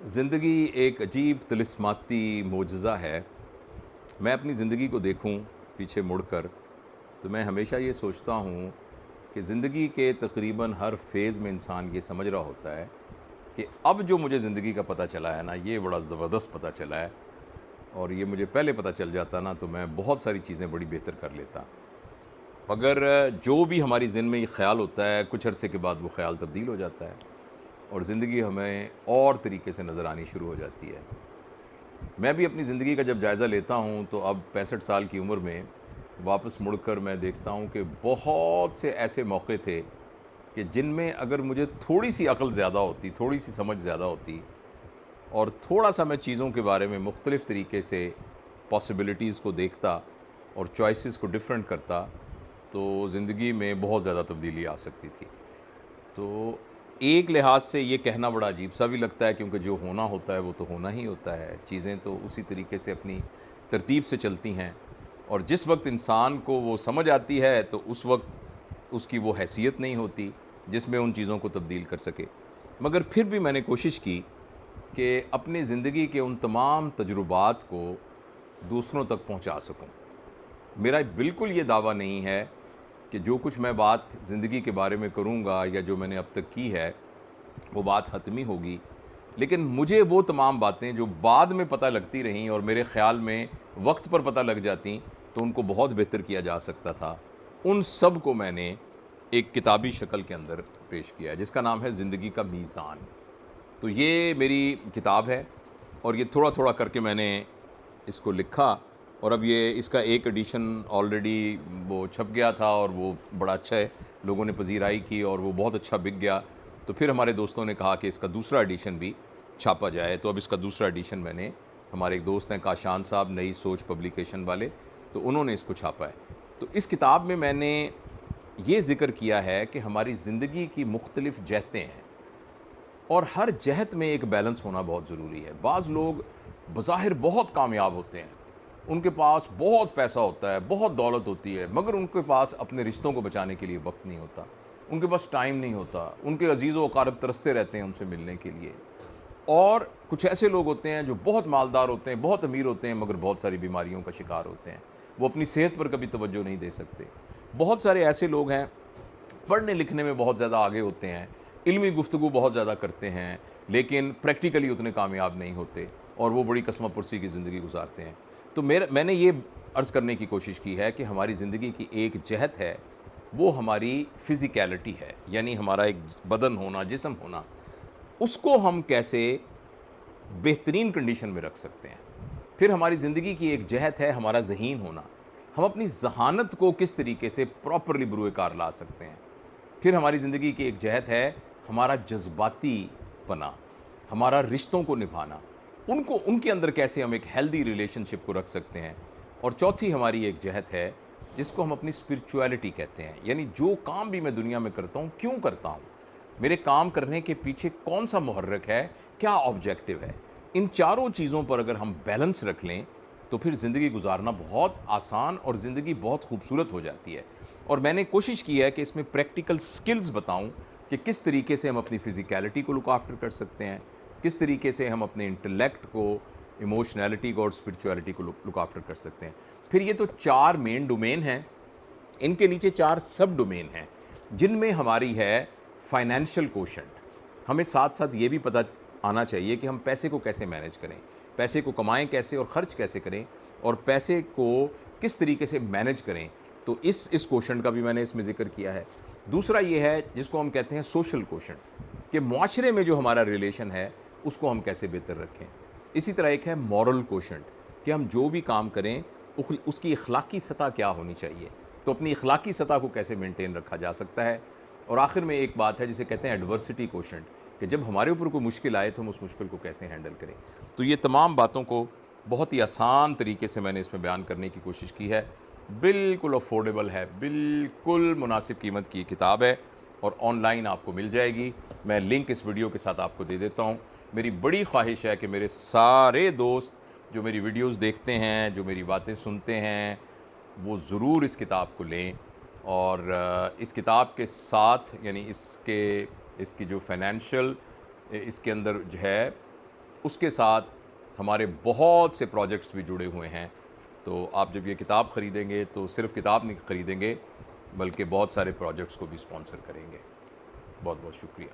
زندگی ایک عجیب طلسماتی معجزہ ہے۔ میں اپنی زندگی کو دیکھوں پیچھے مڑ کر تو میں ہمیشہ یہ سوچتا ہوں کہ زندگی کے تقریباً ہر فیز میں انسان یہ سمجھ رہا ہوتا ہے کہ اب جو مجھے زندگی کا پتہ چلا ہے نا، یہ بڑا زبردست پتہ چلا ہے، اور یہ مجھے پہلے پتہ چل جاتا نا تو میں بہت ساری چیزیں بڑی بہتر کر لیتا۔ مگر جو بھی ہماری ذہن میں یہ خیال ہوتا ہے، کچھ عرصے کے بعد وہ خیال تبدیل ہو جاتا ہے اور زندگی ہمیں اور طریقے سے نظر آنی شروع ہو جاتی ہے۔ میں بھی اپنی زندگی کا جب جائزہ لیتا ہوں تو اب 65 سال کی عمر میں واپس مڑ کر میں دیکھتا ہوں کہ بہت سے ایسے موقع تھے کہ جن میں اگر مجھے تھوڑی سی عقل زیادہ ہوتی، تھوڑی سی سمجھ زیادہ ہوتی، اور تھوڑا سا میں چیزوں کے بارے میں مختلف طریقے سے پاسبلٹیز کو دیکھتا اور چوائسز کو ڈیفرنٹ کرتا، تو زندگی میں بہت زیادہ تبدیلی آ سکتی تھی۔ تو ایک لحاظ سے یہ کہنا بڑا عجیب سا بھی لگتا ہے، کیونکہ جو ہونا ہوتا ہے وہ تو ہونا ہی ہوتا ہے، چیزیں تو اسی طریقے سے اپنی ترتیب سے چلتی ہیں، اور جس وقت انسان کو وہ سمجھ آتی ہے تو اس وقت اس کی وہ حیثیت نہیں ہوتی جس میں ان چیزوں کو تبدیل کر سکے۔ مگر پھر بھی میں نے کوشش کی کہ اپنی زندگی کے ان تمام تجربات کو دوسروں تک پہنچا سکوں۔ میرا بالکل یہ دعویٰ نہیں ہے کہ جو کچھ میں بات زندگی کے بارے میں کروں گا یا جو میں نے اب تک کی ہے وہ بات حتمی ہوگی، لیکن مجھے وہ تمام باتیں جو بعد میں پتہ لگتی رہیں اور میرے خیال میں وقت پر پتہ لگ جاتیں تو ان کو بہت بہتر کیا جا سکتا تھا، ان سب کو میں نے ایک کتابی شکل کے اندر پیش کیا ہے جس کا نام ہے زندگی کا میزان۔ تو یہ میری کتاب ہے، اور یہ تھوڑا تھوڑا کر کے میں نے اس کو لکھا، اور اب یہ اس کا ایک ایڈیشن آلریڈی وہ چھپ گیا تھا اور وہ بڑا اچھا ہے، لوگوں نے پذیرائی کی اور وہ بہت اچھا بک گیا۔ تو پھر ہمارے دوستوں نے کہا کہ اس کا دوسرا ایڈیشن بھی چھاپا جائے، تو اب اس کا دوسرا ایڈیشن میں نے، ہمارے ایک دوست ہیں کاشان صاحب، نئی سوچ پبلیکیشن والے، تو انہوں نے اس کو چھاپا ہے۔ تو اس کتاب میں میں نے یہ ذکر کیا ہے کہ ہماری زندگی کی مختلف جہتیں ہیں، اور ہر جہت میں ایک بیلنس ہونا بہت ضروری ہے۔ بعض لوگ بظاہر بہت کامیاب ہوتے ہیں، ان کے پاس بہت پیسہ ہوتا ہے، بہت دولت ہوتی ہے، مگر ان کے پاس اپنے رشتوں کو بچانے کے لیے وقت نہیں ہوتا، ان کے پاس ٹائم نہیں ہوتا، ان کے عزیز و اقارب ترستے رہتے ہیں ان سے ملنے کے لیے۔ اور کچھ ایسے لوگ ہوتے ہیں جو بہت مالدار ہوتے ہیں، بہت امیر ہوتے ہیں، مگر بہت ساری بیماریوں کا شکار ہوتے ہیں، وہ اپنی صحت پر کبھی توجہ نہیں دے سکتے۔ بہت سارے ایسے لوگ ہیں پڑھنے لکھنے میں بہت زیادہ آگے ہوتے ہیں، علمی گفتگو بہت زیادہ کرتے ہیں، لیکن پریکٹیکلی اتنے کامیاب نہیں ہوتے، اور وہ بڑی قسمہ پرسی کی زندگی گزارتے ہیں۔ تو میں نے یہ عرض کرنے کی کوشش کی ہے کہ ہماری زندگی کی ایک جہت ہے، وہ ہماری فزیکیلٹی ہے، یعنی ہمارا ایک بدن ہونا، جسم ہونا، اس کو ہم کیسے بہترین کنڈیشن میں رکھ سکتے ہیں۔ پھر ہماری زندگی کی ایک جہت ہے ہمارا ذہین ہونا، ہم اپنی ذہانت کو کس طریقے سے پراپرلی بروئے کار لا سکتے ہیں۔ پھر ہماری زندگی کی ایک جہت ہے ہمارا جذباتی پنا، ہمارا رشتوں کو نبھانا، ان کے اندر کیسے ہم ایک ہیلدی ریلیشن شپ کو رکھ سکتے ہیں۔ اور چوتھی ہماری ایک جہت ہے جس کو ہم اپنی اسپرچویلٹی کہتے ہیں، یعنی جو کام بھی میں دنیا میں کرتا ہوں کیوں کرتا ہوں، میرے کام کرنے کے پیچھے کون سا محرک ہے، کیا آبجیکٹو ہے۔ ان چاروں چیزوں پر اگر ہم بیلنس رکھ لیں تو پھر زندگی گزارنا بہت آسان اور زندگی بہت خوبصورت ہو جاتی ہے۔ اور میں نے کوشش کی ہے کہ اس میں پریکٹیکل سکلز بتاؤں کہ کس طریقے سے ہم اپنی فزیکیلٹی کو لک آفٹر کر سکتے ہیں، کس طریقے سے ہم اپنے انٹلیکٹ کو، ایموشنالٹی کو اور اسپرچویلٹی کو لک آفٹر کر سکتے ہیں۔ پھر یہ تو 4 مین ڈومین ہیں، ان کے نیچے 4 سب ڈومین ہیں جن میں ہماری ہے فائنینشیل کوشنٹ۔ ہمیں ساتھ ساتھ یہ بھی پتہ آنا چاہیے کہ ہم پیسے کو کیسے مینیج کریں، پیسے کو کمائیں کیسے اور خرچ کیسے کریں، اور پیسے کو کس طریقے سے مینیج کریں۔ تو اس کوشنٹ کا بھی میں نے اس میں ذکر کیا ہے۔ دوسرا یہ ہے جس کو ہم کہتے ہیں سوشل کوشنٹ، کہ معاشرے میں جو ہمارا ریلیشن ہے اس کو ہم کیسے بہتر رکھیں۔ اسی طرح ایک ہے مورل کوشنٹ، کہ ہم جو بھی کام کریں اس کی اخلاقی سطح کیا ہونی چاہیے، تو اپنی اخلاقی سطح کو کیسے مینٹین رکھا جا سکتا ہے۔ اور آخر میں ایک بات ہے جسے کہتے ہیں ایڈورسٹی کوشنٹ، کہ جب ہمارے اوپر کوئی مشکل آئے تو ہم اس مشکل کو کیسے ہینڈل کریں۔ تو یہ تمام باتوں کو بہت ہی آسان طریقے سے میں نے اس میں بیان کرنے کی کوشش کی ہے۔ بالکل افورڈیبل ہے، بالکل مناسب قیمت کی کتاب ہے، اور آن لائن آپ کو مل جائے گی۔ میں لنک اس ویڈیو کے ساتھ آپ کو دے دیتا ہوں۔ میری بڑی خواہش ہے کہ میرے سارے دوست جو میری ویڈیوز دیکھتے ہیں، جو میری باتیں سنتے ہیں، وہ ضرور اس کتاب کو لیں، اور اس کتاب کے ساتھ، یعنی اس کی جو فائنینشیل اس کے اندر جو ہے اس کے ساتھ ہمارے بہت سے پروجیکٹس بھی جڑے ہوئے ہیں. تو آپ جب یہ کتاب خریدیں گے تو صرف کتاب نہیں خریدیں گے بلکہ بہت سارے پروجیکٹس کو بھی اسپانسر کریں گے. بہت بہت شکریہ.